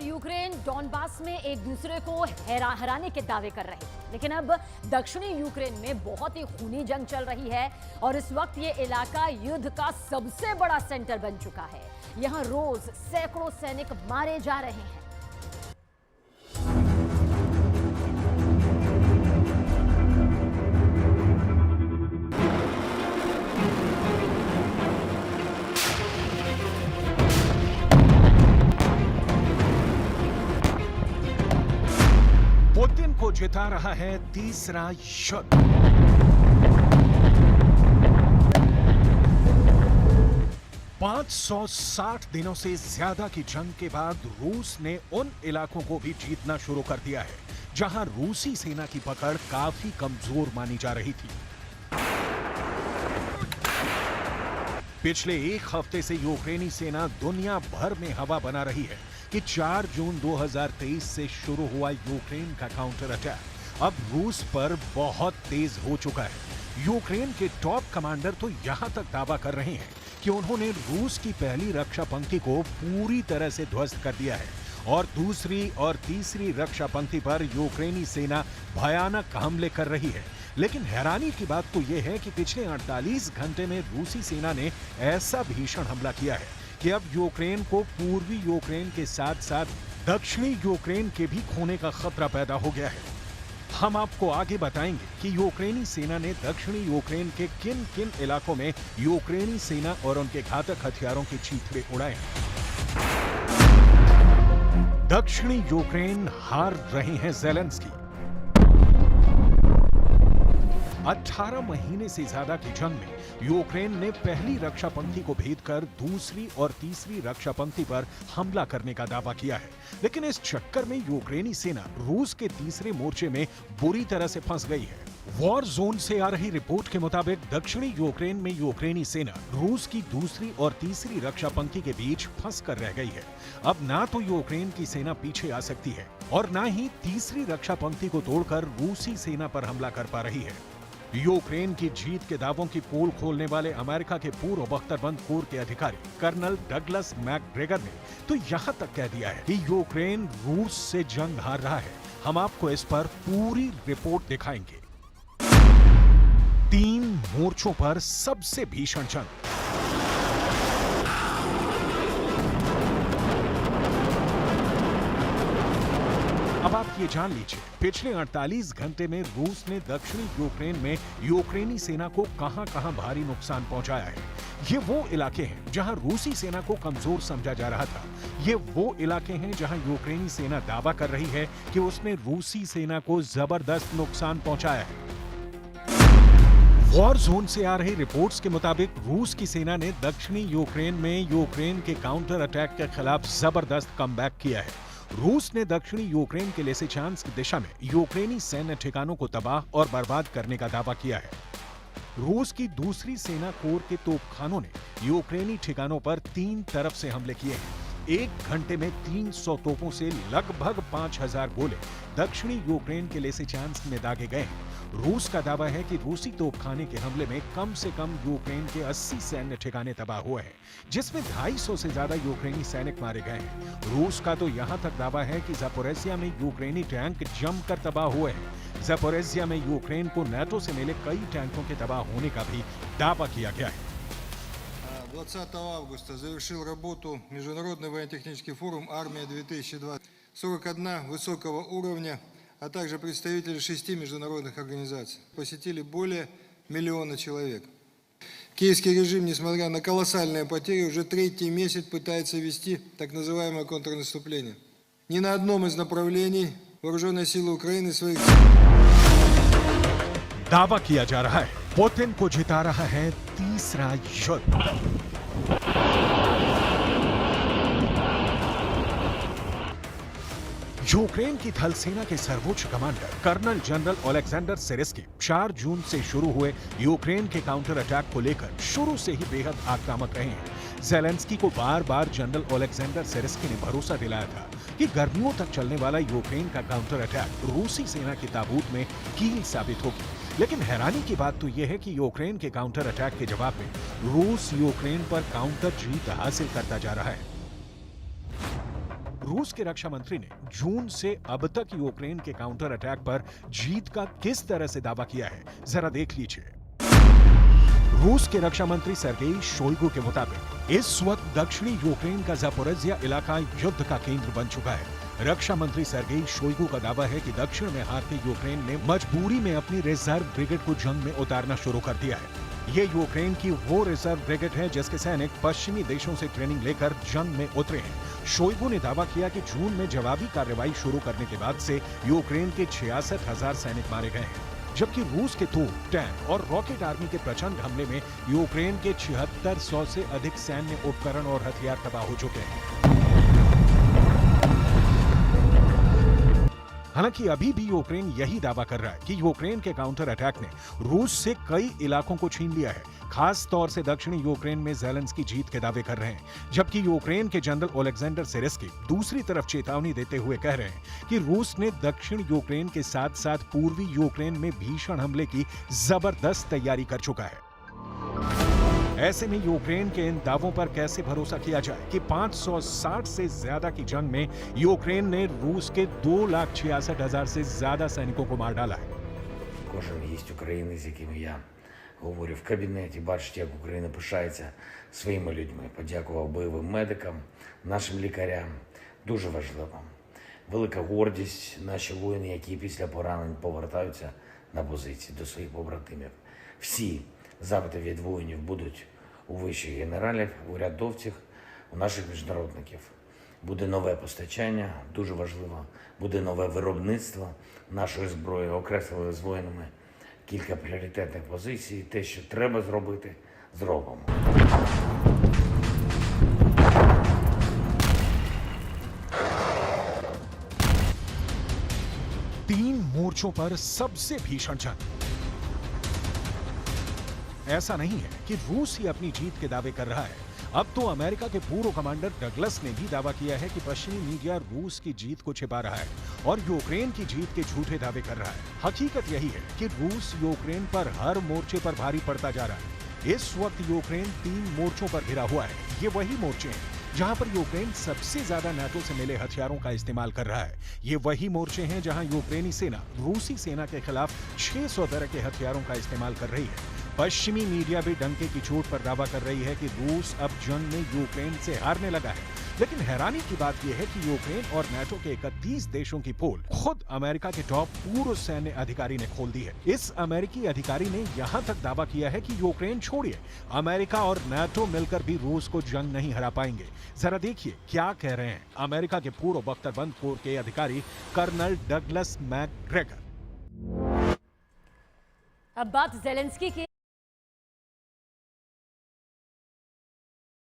Ukraine Donbas में एक दूसरे को हराने के दावे कर रहे हैं, लेकिन अब दक्षिणी यूक्रेन में बहुत ही खूनी जंग चल रही है और इस वक्त ये इलाका युद्ध का सबसे बड़ा सेंटर बन चुका है। यहाँ रोज सैकड़ों सैनिक मारे जा रहे हैं। पुतिन को जिता रहा है तीसरा युद्ध। $560 दिनों से ज्यादा की जंग के बाद रूस ने उन इलाकों को भी जीतना शुरू कर दिया है जहां रूसी सेना की पकड़ काफी कमजोर मानी जा रही थी। पिछले एक हफ्ते से यूक्रेनी सेना दुनिया भर में हवा बना रही है कि 4 जून 2023 से शुरू हुआ यूक्रेन का काउंटर अटैक अब रूस पर बहुत तेज हो चुका है। यूक्रेन के टॉप कमांडर तो यहां तक दावा कर रहे हैं कि उन्होंने रूस की पहली रक्षा पंक्ति को पूरी तरह से ध्वस्त कर दिया है और दूसरी और तीसरी रक्षा पंक्ति पर यूक्रेनी सेना भयानक हमले कर रही है। लेकिन हैरानी की बात तो यह है कि पिछले 48 घंटे में रूसी सेना ने ऐसा भीषण हमला किया है कि अब यूक्रेन को पूर्वी यूक्रेन के साथ साथ दक्षिणी यूक्रेन के भी खोने का खतरा पैदा हो गया है। हम आपको आगे बताएंगे कि यूक्रेनी सेना ने दक्षिणी यूक्रेन के किन किन इलाकों में यूक्रेनी सेना और उनके घातक हथियारों के चीथड़े उड़ाए हैं। दक्षिणी यूक्रेन हार रहे हैं ज़ेलेंस्की। 18 महीने से ज्यादा की जंग में यूक्रेन ने पहली रक्षा पंक्ति को भेदकर दूसरी और तीसरी रक्षा पंक्ति पर हमला करने का दावा किया है, लेकिन इस चक्कर में यूक्रेनी सेना रूस के तीसरे मोर्चे में बुरी तरह से फंस गई है। वॉर जोन से आ रही रिपोर्ट के मुताबिक दक्षिणी यूक्रेन में यूक्रेनी सेना रूस की दूसरी और तीसरी रक्षा पंक्ति के बीच फंस कर रह गई है। अब ना तो यूक्रेन की सेना पीछे आ सकती है और ना ही तीसरी रक्षा पंक्ति को तोड़कर रूसी सेना पर हमला कर पा रही है। यूक्रेन की जीत के दावों की पोल खोलने वाले अमेरिका के पूर्व बख्तरबंद कोर के अधिकारी कर्नल डगलस मैकग्रेगर ने तो यहां तक कह दिया है कि यूक्रेन रूस से जंग हार रहा है। हम आपको इस पर पूरी रिपोर्ट दिखाएंगे। 3 मोर्चों पर सबसे भीषण जंग। अब आप ये जान लीजिए, पिछले 48 घंटे में रूस ने दक्षिणी यूक्रेन में यूक्रेनी सेना को कहां-कहां भारी नुकसान पहुंचाया है। ये वो इलाके हैं जहां रूसी सेना को कमजोर समझा जा रहा था। ये वो इलाके हैं जहां यूक्रेनी सेना दावा कर रही है कि उसने रूसी सेना को जबरदस्त नुकसान पहुंचाया है। वॉर जोन से आ रही रिपोर्ट्स के मुताबिक रूस की सेना ने दक्षिणी यूक्रेन में यूक्रेन के काउंटर अटैक के खिलाफ जबरदस्त कमबैक किया है। रूस ने दक्षिणी यूक्रेन के लिसिचांस्क दिशा में यूक्रेनी सैन्य ठिकानों को तबाह और बर्बाद करने का दावा किया है। रूस की दूसरी सेना कोर के तोपखानों ने यूक्रेनी ठिकानों पर 3 तरफ से हमले किए हैं। 1 घंटे में 300 तोपों से लगभग 5000 गोले दक्षिणी यूक्रेन के लिसिचांस्क में दागे गए हैं। रूस का दावा है कि रूसी तोपखाने के हमले में कम से कम यूक्रेन के 80 सैन्य ठिकाने तबाह हुए हैं, जिसमें 250 से ज्यादा यूक्रेनी सैनिक मारे गए हैं। रूस का तो यहां तक दावा है कि ज़पोरिज़िया में यूक्रेनी टैंक जमकर तबाह हुए हैं। ज़पोरिज़िया में यूक्रेन को नाटो से मिले कई टैंकों के तबाह होने का भी दावा किया गया है। 20 августа завершил работу Международный военно-технический форум «Армия-2020». 41 высокого уровня, а также представители 6 международных организаций. Посетили более 1 миллиона человек. Киевский режим, несмотря на колоссальные потери, уже 3-й месяц пытается вести так называемое контрнаступление. Ни на одном из направлений вооруженные силы Украины своих... दावा किया जा रहा है पुतिन को जिता रहा है तीसरा युद्ध। यूक्रेन की थल सेना के सर्वोच्च कमांडर कर्नल जनरल ओलेक्जेंडर सिर्स्की 4 जून से शुरू हुए यूक्रेन के काउंटर अटैक को लेकर शुरू से ही बेहद आक्रामक रहे हैं। ज़ेलेंस्की को बार-बार जनरल ओलेक्जेंडर सिर्स्की ने भरोसा दिलाया था कि गर्मियों तक चलने वाला यूक्रेन का काउंटर अटैक रूसी सेना की ताबूत में कील साबित होगी। लेकिन हैरानी की बात तो यह है कि यूक्रेन के काउंटर अटैक के जवाब में रूस यूक्रेन पर काउंटर जीत हासिल करता जा रहा है। रूस के रक्षा मंत्री ने जून से अब तक यूक्रेन के काउंटर अटैक पर जीत का किस तरह से दावा किया है, जरा देख लीजिए। रूस के रक्षा मंत्री सर्गेई शोइगु के मुताबिक इस वक्त दक्षिणी यूक्रेन का ज़पोरिज़िया इलाका युद्ध का केंद्र बन चुका है। रक्षा मंत्री सर्गेई शोइगु का दावा है कि दक्षिण में हारती यूक्रेन ने मजबूरी में अपनी रिजर्व ब्रिगेड को जंग में उतारना शुरू कर दिया है। ये यूक्रेन की वो रिजर्व ब्रिगेड है जिसके सैनिक पश्चिमी देशों से ट्रेनिंग लेकर जंग में उतरे हैं। शोइगु ने दावा किया कि जून में जवाबी कार्रवाई शुरू करने के बाद से यूक्रेन के 66,000 सैनिक मारे गए हैं, जबकि रूस के तोप, टैंक और रॉकेट आर्मी के प्रचंड हमले में यूक्रेन के 7600 से अधिक सैन्य उपकरण और हथियार तबाह हो चुके हैं। हालांकि अभी भी यूक्रेन यही दावा कर रहा है कि यूक्रेन के काउंटर अटैक ने रूस से कई इलाकों को छीन लिया है। खास तौर से दक्षिणी यूक्रेन में ज़ेलेंस्की जीत के दावे कर रहे हैं, जबकि यूक्रेन के जनरल ओलेक्जेंडर सिरिस्की दूसरी तरफ चेतावनी देते हुए कह रहे हैं कि रूस ने दक्षिण यूक्रेन के साथ साथ पूर्वी यूक्रेन में भीषण हमले की जबरदस्त तैयारी कर चुका है। ऐसे में यूक्रेन के इन दावों पर कैसे भरोसा किया जाए कि 560 से ज्यादा की जंग में यूक्रेन ने रूस के 2,66,000 से ज्यादा सैनिकों को मार डाला है। Кожен гість України, з якими я говорю в кабінеті, бачить, як Україна пишається своїми людьми. Подякував бойовим медикам, нашим лікарям. Дуже важливо. Велика гордість наші воїни, які після поранень повертаються на позиції до своїх побратимів. Всі запити від воїнів будуть у вищих генералів, у урядовців, у наших міжнародників. Буде нове постачання, дуже важливо, буде нове виробництво нашої зброї, окреслили з воїнами кілька пріоритетних позицій. Те, що треба зробити, зробимо. 3 मोर्चों पर सबसे भीषण जंग। ऐसा नहीं है कि रूस ही अपनी जीत के दावे कर रहा है। अब तो अमेरिका के पूर्व कमांडर डगलस ने भी दावा किया है कि पश्चिमी मीडिया रूस की जीत को छिपा रहा है और यूक्रेन की जीत के झूठे दावे कर रहा है। हकीकत यही है कि रूस यूक्रेन पर हर मोर्चे पर भारी पड़ता जा रहा है। इस वक्त यूक्रेन 3 मोर्चों पर घिरा हुआ है। ये वही मोर्चे हैं जहां पर यूक्रेन सबसे ज्यादा नाटो से मिले हथियारों का इस्तेमाल कर रहा है। ये वही मोर्चे हैं जहां यूक्रेनी सेना रूसी सेना के खिलाफ 600 तरह के हथियारों का इस्तेमाल कर रही है। पश्चिमी मीडिया भी डंके की चोट पर दावा कर रही है कि रूस अब जंग में यूक्रेन से हारने लगा है। लेकिन हैरानी की बात यह है कि यूक्रेन और नाटो के 31 देशों की पोल खुद अमेरिका के टॉप पूर्व सैन्य अधिकारी ने खोल दी है। इस अमेरिकी अधिकारी ने यहां तक दावा किया है कि यूक्रेन छोड़िए, अमेरिका और नाटो मिलकर भी रूस को जंग नहीं हरा पाएंगे। जरा देखिए क्या कह रहे हैं अमेरिका के पूर्व बख्तरबंद कोर के अधिकारी कर्नल डगलस मैकग्रेगर। अब बात ज़ेलेंस्की की